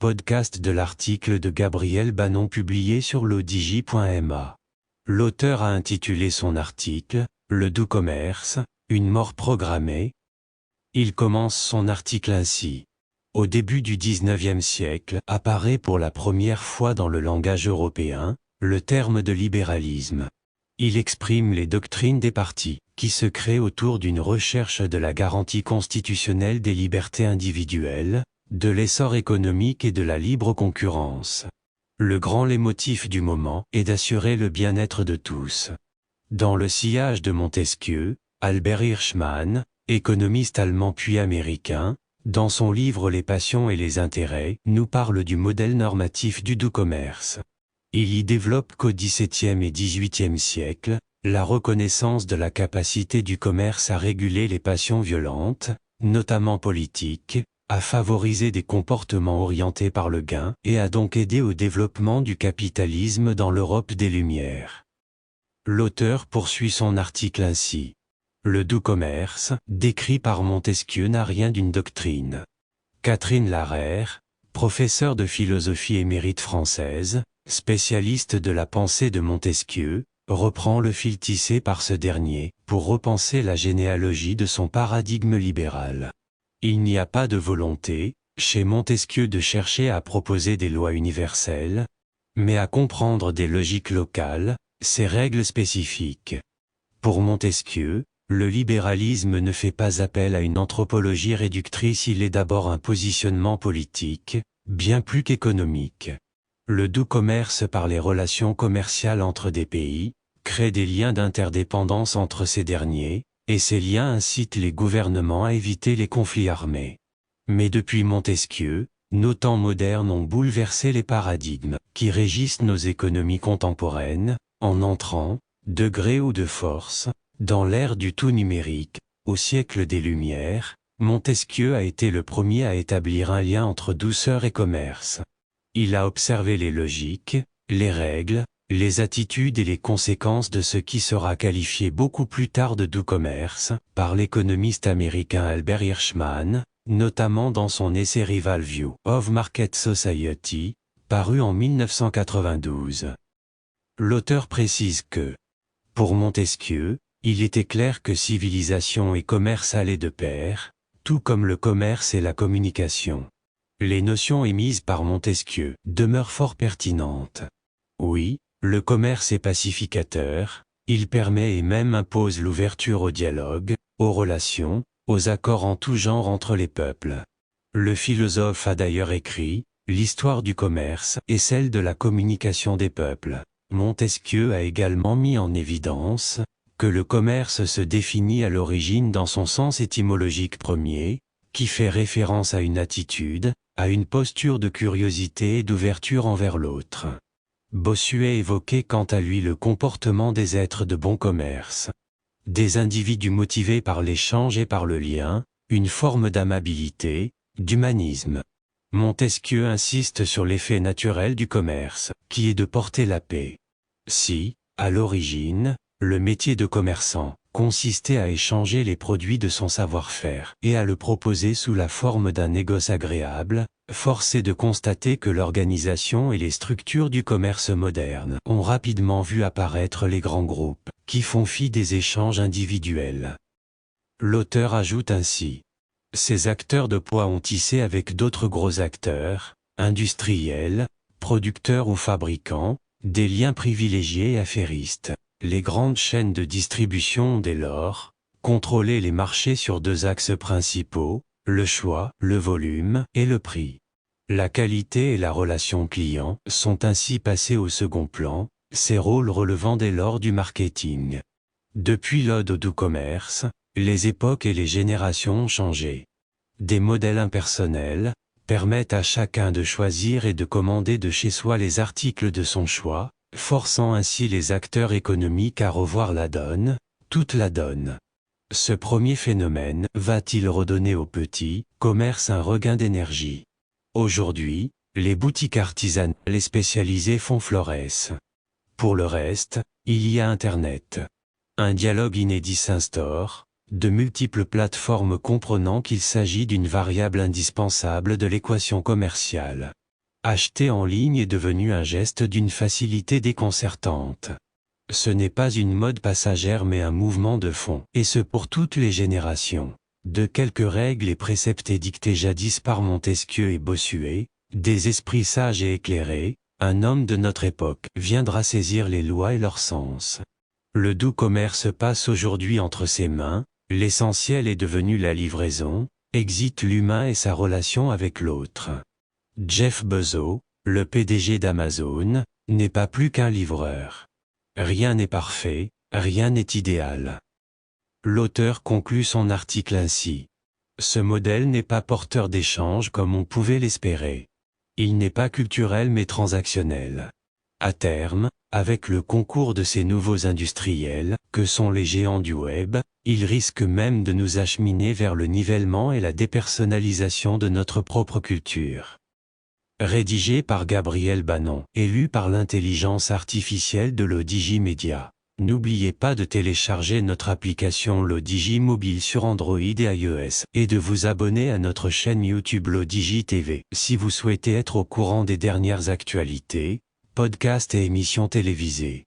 podcast de l'article de Gabriel Bannon publié sur l'odigi.ma. L'auteur a intitulé son article « Le doux commerce, une mort programmée ». Il commence son article ainsi. Au début du XIXe siècle, apparaît pour la première fois dans le langage européen, le terme de libéralisme. Il exprime les doctrines des partis, qui se créent autour d'une recherche de la garantie constitutionnelle des libertés individuelles, de l'essor économique et de la libre concurrence. Le grand leitmotiv du moment est d'assurer le bien-être de tous. Dans le sillage de Montesquieu, Albert Hirschman, économiste allemand puis américain, dans son livre Les passions et les intérêts, nous parle du modèle normatif du doux commerce. Il y développe qu'au XVIIe et XVIIIe siècle, la reconnaissance de la capacité du commerce à réguler les passions violentes, notamment politiques, à favoriser des comportements orientés par le gain et a donc aidé au développement du capitalisme dans l'Europe des Lumières. L'auteur poursuit son article ainsi. Le doux commerce, décrit par Montesquieu, n'a rien d'une doctrine. Catherine Larère, professeure de philosophie émérite française, spécialiste de la pensée de Montesquieu, reprend le fil tissé par ce dernier, pour repenser la généalogie de son paradigme libéral. Il n'y a pas de volonté, chez Montesquieu, de chercher à proposer des lois universelles, mais à comprendre des logiques locales, ces règles spécifiques. Pour Montesquieu, le libéralisme ne fait pas appel à une anthropologie réductrice, il est d'abord un positionnement politique, bien plus qu'économique. Le doux commerce par les relations commerciales entre des pays, crée des liens d'interdépendance entre ces derniers, et ces liens incitent les gouvernements à éviter les conflits armés. Mais depuis Montesquieu, nos temps modernes ont bouleversé les paradigmes qui régissent nos économies contemporaines, en entrant, de gré ou de force, dans l'ère du tout numérique. Au siècle des Lumières, Montesquieu a été le premier à établir un lien entre douceur et commerce. Il a observé les logiques, les règles, les attitudes et les conséquences de ce qui sera qualifié beaucoup plus tard de doux commerce, par l'économiste américain Albert Hirschman, notamment dans son essai Rival View of Market Society, paru en 1992. L'auteur précise que, pour Montesquieu, il était clair que civilisation et commerce allaient de pair, tout comme le commerce et la communication. Les notions émises par Montesquieu demeurent fort pertinentes. Oui, le commerce est pacificateur, il permet et même impose l'ouverture au dialogue, aux relations, aux accords en tout genre entre les peuples. Le philosophe a d'ailleurs écrit « L'histoire du commerce et celle de la communication des peuples ». Montesquieu a également mis en évidence que le commerce se définit à l'origine dans son sens étymologique premier, qui fait référence à une attitude, à une posture de curiosité et d'ouverture envers l'autre. Bossuet évoquait quant à lui le comportement des êtres de bon commerce. Des individus motivés par l'échange et par le lien, une forme d'amabilité, d'humanisme. Montesquieu insiste sur l'effet naturel du commerce, qui est de porter la paix. Si, à l'origine, le métier de commerçant consistait à échanger les produits de son savoir-faire et à le proposer sous la forme d'un négoce agréable, force est de constater que l'organisation et les structures du commerce moderne ont rapidement vu apparaître les grands groupes, qui font fi des échanges individuels. L'auteur ajoute ainsi. Ces acteurs de poids ont tissé avec d'autres gros acteurs, industriels, producteurs ou fabricants, des liens privilégiés et affairistes. Les grandes chaînes de distribution ont dès lors contrôlé les marchés sur deux axes principaux, le choix, le volume et le prix. La qualité et la relation client sont ainsi passés au second plan, ces rôles relevant dès lors du marketing. Depuis l'ode au doux commerce, les époques et les générations ont changé. Des modèles impersonnels permettent à chacun de choisir et de commander de chez soi les articles de son choix, forçant ainsi les acteurs économiques à revoir la donne, toute la donne. Ce premier phénomène va-t-il redonner au petit commerce un regain d'énergie? Aujourd'hui, les boutiques artisanales et spécialisées font florès. Pour le reste, il y a Internet. Un dialogue inédit s'instaure, de multiples plateformes comprenant qu'il s'agit d'une variable indispensable de l'équation commerciale. Acheter en ligne est devenu un geste d'une facilité déconcertante. Ce n'est pas une mode passagère mais un mouvement de fond, et ce pour toutes les générations. De quelques règles et préceptes édictés jadis par Montesquieu et Bossuet, des esprits sages et éclairés, un homme de notre époque viendra saisir les lois et leur sens. Le doux commerce passe aujourd'hui entre ses mains, l'essentiel est devenu la livraison, exit l'humain et sa relation avec l'autre. Jeff Bezos, le PDG d'Amazon, n'est pas plus qu'un livreur. Rien n'est parfait, rien n'est idéal. L'auteur conclut son article ainsi. Ce modèle n'est pas porteur d'échanges comme on pouvait l'espérer. Il n'est pas culturel mais transactionnel. À terme, avec le concours de ces nouveaux industriels, que sont les géants du web, il risque même de nous acheminer vers le nivellement et la dépersonnalisation de notre propre culture. Rédigé par Gabriel Bannon et lu par l'intelligence artificielle de l'Odigi Media. N'oubliez pas de télécharger notre application l'Odigi Mobile sur Android et iOS et de vous abonner à notre chaîne YouTube l'Odigi TV si vous souhaitez être au courant des dernières actualités, podcasts et émissions télévisées.